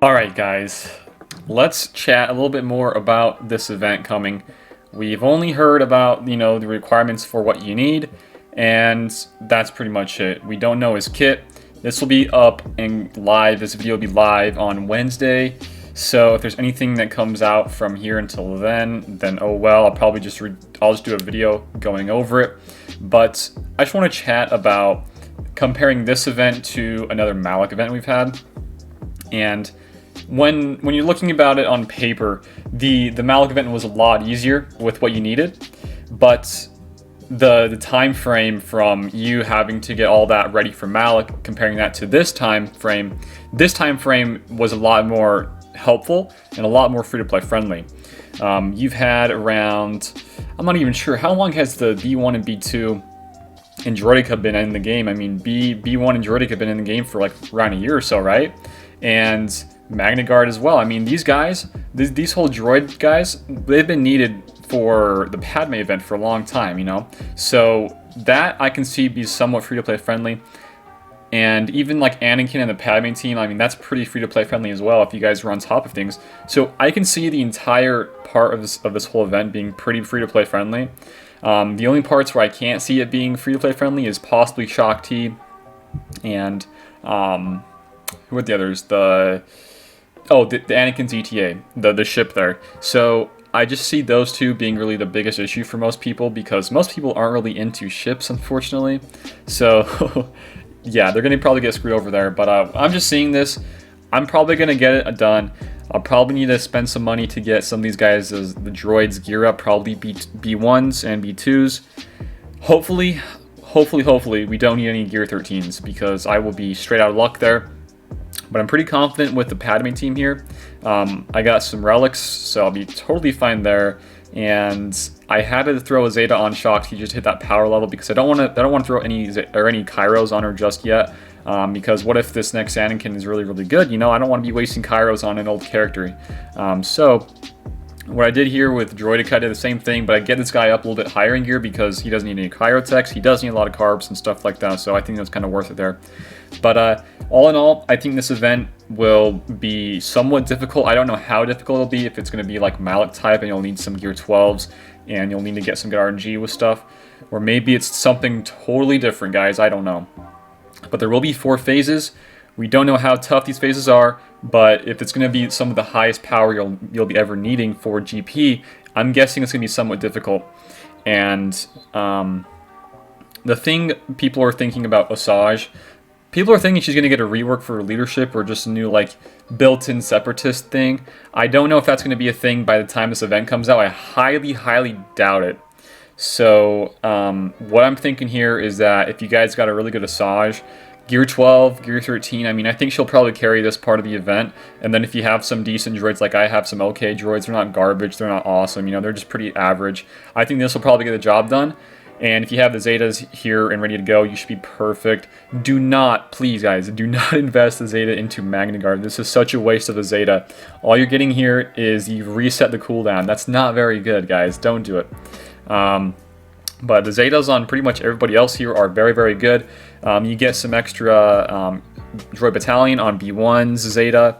Alright guys, let's chat a little bit more about this event coming. We've only heard about, the requirements for what you need, and that's pretty much it. We don't know his kit. This will be up and live, this video will be live on Wednesday, so if there's anything that comes out from here until then oh well, I'll probably just do a video going over it. But I just want to chat about comparing this event to another Malak event we've had. And when you're looking about it on paper, the Malak event was a lot easier with what you needed, but the time frame from you having to get all that ready for Malak, comparing that to this time frame was a lot more helpful and a lot more free-to-play friendly. You've had around, I'm not even sure, how long has the B1 and B2 and Droideka been in the game? I mean, B1 and Droideka have been in the game for like around a year or so, right? And Magna Guard as well. I mean, these guys, these whole droid guys, they've been needed for the Padme event for a long time, So that I can see be somewhat free-to-play friendly. And even like Anakin and the Padme team, I mean, that's pretty free-to-play friendly as well if you guys are on top of things. So I can see the entire part of this whole event being pretty free-to-play friendly. The only parts where I can't see it being free-to-play friendly is possibly Shock T and who are the others? The Anakin's ETA, the ship there. So I just see those two being really the biggest issue for most people, because most people aren't really into ships, unfortunately. So yeah, they're gonna probably get screwed over there. But I'm just seeing this. I'm probably gonna get it done. I'll probably need to spend some money to get some of these guys as the droids gear up, probably B1s and B2s. Hopefully we don't need any Gear 13s, because I will be straight out of luck there. But I'm pretty confident with the Padme team here. I got some relics, so I'll be totally fine there. And I had to throw a Zeta on Shock to just hit that power level, because I don't want to throw any Kairos on her just yet. Because what if this next Anakin is really, really good? I don't want to be wasting Kairos on an old character. So what I did here with Droideka, I did the same thing, but I get this guy up a little bit higher in gear because he doesn't need any Cryotex. He does need a lot of carbs and stuff like that, so I think that's kind of worth it there. But all in all, I think this event will be somewhat difficult. I don't know how difficult it'll be, if it's going to be like Malak type and you'll need some Gear 12s and you'll need to get some good RNG with stuff. Or maybe it's something totally different, guys. I don't know. But there will be 4 phases. We don't know how tough these phases are, but if it's going to be some of the highest power you'll be ever needing for GP, I'm guessing it's going to be somewhat difficult. And the thing people are thinking about Asajj, people are thinking she's going to get a rework for leadership or just a new like built-in separatist thing. I don't know if that's going to be a thing by the time this event comes out. I highly doubt it. So what I'm thinking here is that if you guys got a really good Asajj, Gear 12, Gear 13, I mean, I think she'll probably carry this part of the event. And then if you have some decent droids, like I have some LK droids, they're not garbage, they're not awesome, they're just pretty average. I think this will probably get the job done. And if you have the Zetas here and ready to go, you should be perfect. Do not, please guys, do not invest the Zeta into Magna Guard. This is such a waste of a Zeta. All you're getting here is you reset the cooldown. That's not very good, guys. Don't do it. But the Zetas on pretty much everybody else here are very good. You get some extra droid battalion on B1's Zeta.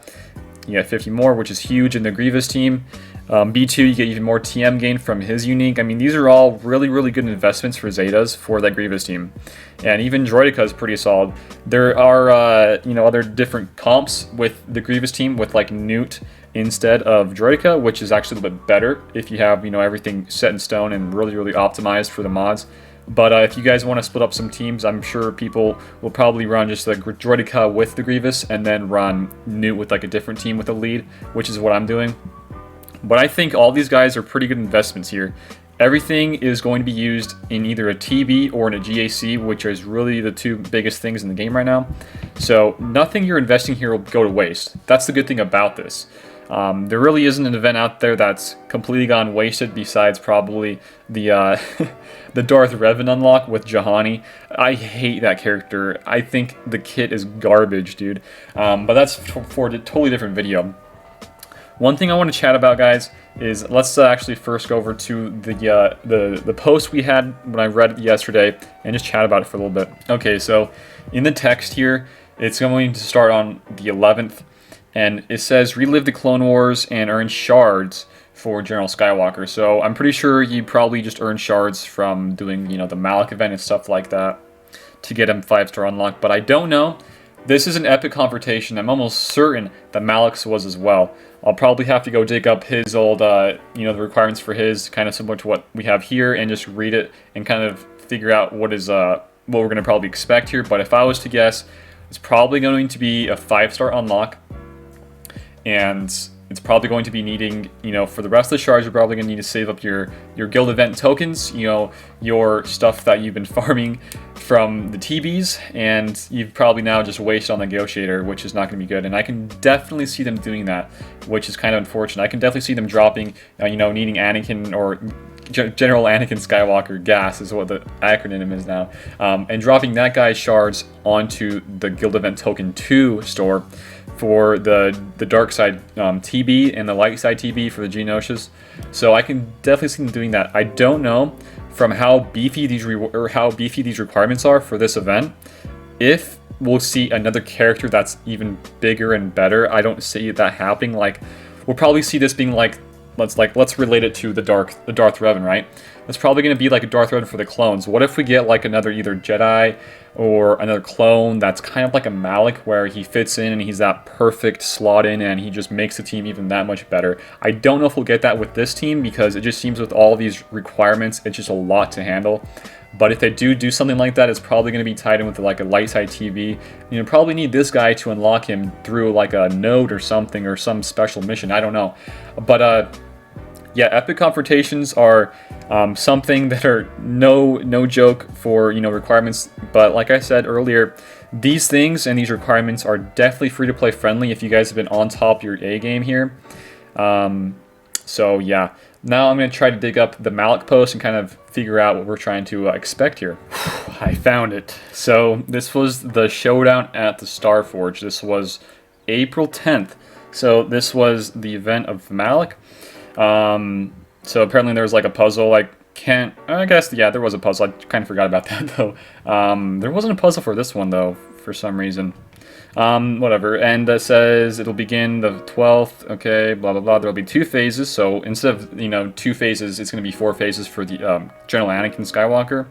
You get 50 more, which is huge in the Grievous team. B2, you get even more TM gain from his unique. I mean, these are all really good investments for Zetas for that Grievous team. And even Droideka is pretty solid. There are, other different comps with the Grievous team with like Newt instead of Droideka, which is actually a little bit better if you have, everything set in stone and really optimized for the mods. But if you guys want to split up some teams, I'm sure people will probably run just the Droideka with the Grievous and then run Newt with like a different team with a lead, which is what I'm doing. But I think all these guys are pretty good investments here. Everything is going to be used in either a TB or in a GAC, which is really the 2 biggest things in the game right now. So nothing you're investing here will go to waste. That's the good thing about this. There really isn't an event out there that's completely gone wasted besides probably the the Darth Revan unlock with Juhani. I hate that character. I think the kit is garbage, dude. But that's for a totally different video. One thing I want to chat about, guys, is let's actually first go over to the post we had when I read it yesterday and just chat about it for a little bit. Okay, so in the text here, it's going to start on the 11th. and it says relive the Clone Wars and earn shards for General Skywalker. So I'm pretty sure you probably just earn shards from doing, the Malak event and stuff like that to get him 5-star unlock. But I don't know. This is an epic confrontation. I'm almost certain that Malak's was as well. I'll probably have to go dig up his old, the requirements for his, kind of similar to what we have here, and just read it and kind of figure out what we're going to probably expect here. But if I was to guess, it's probably going to be a 5-star unlock, and it's probably going to be needing, for the rest of the shards, you're probably going to need to save up your guild event tokens, your stuff that you've been farming from the TBs, and you've probably now just wasted on the negotiator, which is not going to be good. And I can definitely see them doing that, which is kind of unfortunate. I can definitely see them dropping, needing Anakin or General Anakin Skywalker gas is what the acronym is now, and dropping that guy's shards onto the guild event token 2 store for the dark side TB and the light side TB for the Geonosians. So I can definitely see them doing that. I don't know from how beefy these requirements are for this event if we'll see another character that's even bigger and better. I don't see that happening. Like, we'll probably see this being like, let's relate it to the Darth Revan, right? It's probably going to be like a Darth Revan for the clones. What if we get like another either Jedi or another clone that's kind of like a Malak, where he fits in and he's that perfect slot in and he just makes the team even that much better? I don't know if we'll get that with this team, because it just seems with all these requirements, it's just a lot to handle. But if they do something like that, it's probably going to be tied in with like a light side TV. You probably need this guy to unlock him through like a node or something, or some special mission. I don't know. But yeah, epic confrontations are something that are no joke for requirements. But like I said earlier, these things and these requirements are definitely free to play friendly if you guys have been on top of your A game here. So yeah, now I'm going to try to dig up the Malak post and kind of figure out what we're trying to expect here. I found it. So this was the showdown at the Star Forge. This was April 10th. So this was the event of Malak. So apparently there was like a puzzle. I guess, yeah, there was a puzzle. I kind of forgot about that though. There wasn't a puzzle for this one though, for some reason. Whatever. And it says it'll begin the 12th. Okay, blah blah blah. There'll be 2 phases. So instead of 2 phases, it's going to be 4 phases for the General Anakin Skywalker.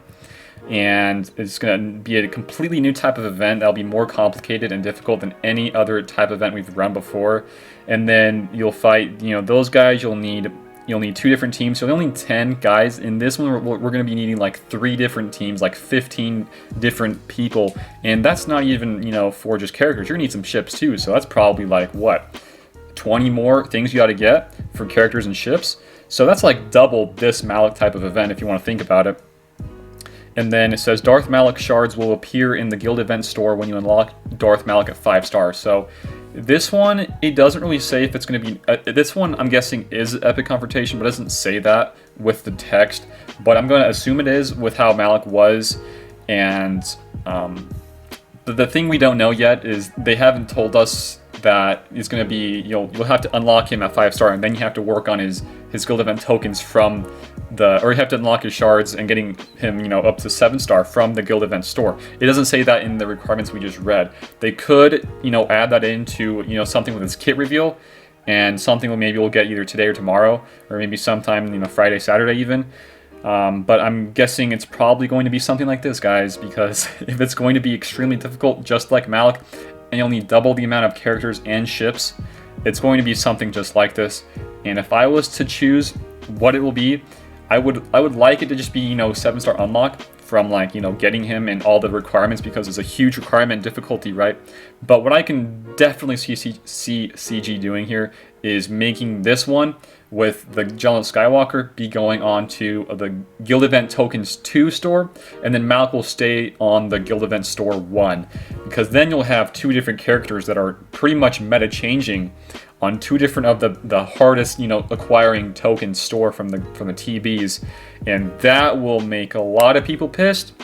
And it's going to be a completely new type of event that'll be more complicated and difficult than any other type of event we've run before. And then you'll fight, those guys. You'll need 2 different teams. So only 10 guys. In this one, we're going to be needing like 3 different teams, like 15 different people. And that's not even, for just characters. You're going to need some ships too. So that's probably like, what, 20 more things you got to get for characters and ships. So that's like double this Malak type of event if you want to think about it. And then it says Darth Malak shards will appear in the guild event store when you unlock Darth Malak at 5 stars. So this one, it doesn't really say if it's going to be... this one, I'm guessing, is epic confrontation, but it doesn't say that with the text. But I'm going to assume it is with how Malak was. And the thing we don't know yet is they haven't told us that it's going to be... You'll have to unlock him at 5 star, and then you have to work on his guild event tokens from... or you have to unlock his shards and getting him, up to 7 star from the guild event store. It doesn't say that in the requirements we just read. They could, add that into, something with his kit reveal, and something maybe we'll get either today or tomorrow, or maybe sometime, Friday, Saturday even. But I'm guessing it's probably going to be something like this, guys, because if it's going to be extremely difficult, just like Malak, and you'll need double the amount of characters and ships, it's going to be something just like this. And if I was to choose what it will be, I would like it to just be, 7-star unlock from like, getting him and all the requirements, because it's a huge requirement difficulty, right? But what I can definitely see CG doing here is making this one with the General Skywalker be going on to the Guild Event Tokens 2 store, and then Malak will stay on the Guild Event Store 1, because then you'll have 2 different characters that are pretty much meta-changing on 2 different of the hardest, acquiring token store from the TBs, and that will make a lot of people pissed.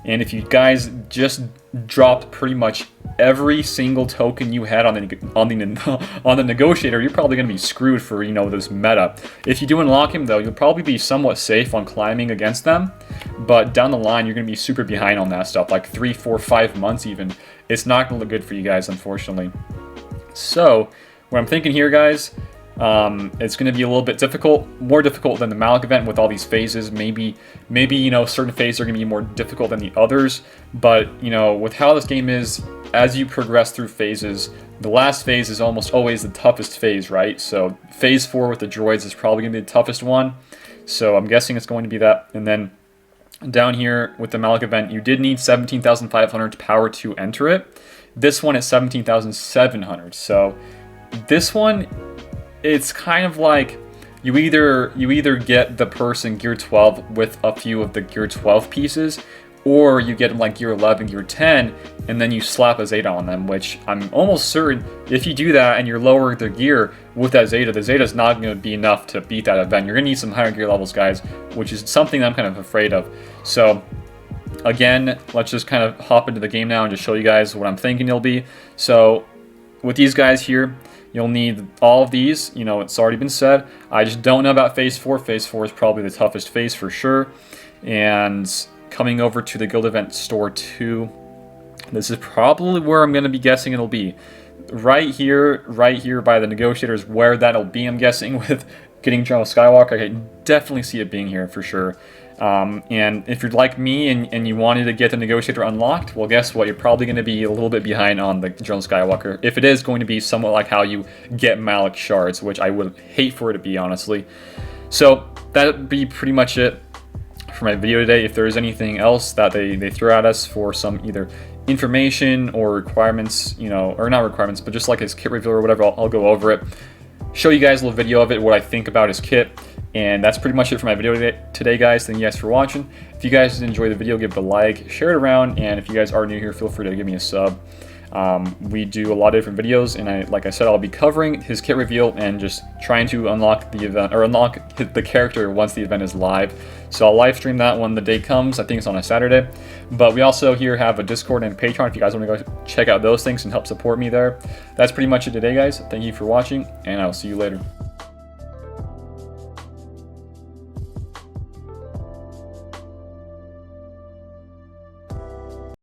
And if you guys just dropped pretty much every single token you had on the negotiator, you're probably going to be screwed for this meta. If you do unlock him though, you'll probably be somewhat safe on climbing against them, but down the line you're going to be super behind on that stuff, like 3, 4, 5 months even. It's not going to look good for you guys, unfortunately. So What I'm thinking here, guys, it's going to be a little bit difficult, more difficult than the Malak event with all these phases. Maybe you know, certain phases are going to be more difficult than the others. But you know, with how this game is, as you progress through phases, the last phase is almost always the toughest phase, right? So phase 4 with the droids is probably going to be the toughest one. So I'm guessing it's going to be that. And then down here with the Malak event, you did need 17,500 power to enter it. This one is 17,700. So this one, it's kind of like you either get the person gear 12 with a few of the gear 12 pieces, or you get them like gear 11, gear 10, and then you slap a Zeta on them, which I'm almost certain if you do that and you're lowering their gear with that Zeta, the Zeta is not going to be enough to beat that event. You're going to need some higher gear levels, guys, which is something I'm kind of afraid of. So again, let's just kind of hop into the game now and just show you guys what I'm thinking it'll be. So with these guys here, you'll need all of these. You know, it's already been said. I just don't know about phase 4. Phase 4 is probably the toughest phase for sure. And coming over to the guild event store 2, this is probably where I'm going to be guessing it'll be. Right here by the negotiators, where that'll be, I'm guessing, with getting General Skywalker. I can definitely see it being here for sure. And if you're like me and you wanted to get the negotiator unlocked, well, guess what? You're probably going to be a little bit behind on the General Skywalker. If it is going to be somewhat like how you get Malak shards, which I would hate for it to be, honestly. So that'd be pretty much it for my video today. If there is anything else that they throw at us for some either information or requirements, you know, or not requirements, but just like his kit reveal or whatever, I'll go over it, show you guys a little video of it, what I think about his kit. And that's pretty much it for my video today, guys. Thank you guys for watching. If you guys enjoyed the video, give it a like, share it around, and if you guys are new here, feel free to give me a sub. We do a lot of different videos, and like I said, I'll be covering his kit reveal and just trying to unlock the event, or unlock the character once the event is live. So I'll live stream that when the day comes. I think it's on a Saturday. But we also here have a Discord and a Patreon if you guys want to go check out those things and help support me there. That's pretty much it today, guys. Thank you for watching, and I'll see you later.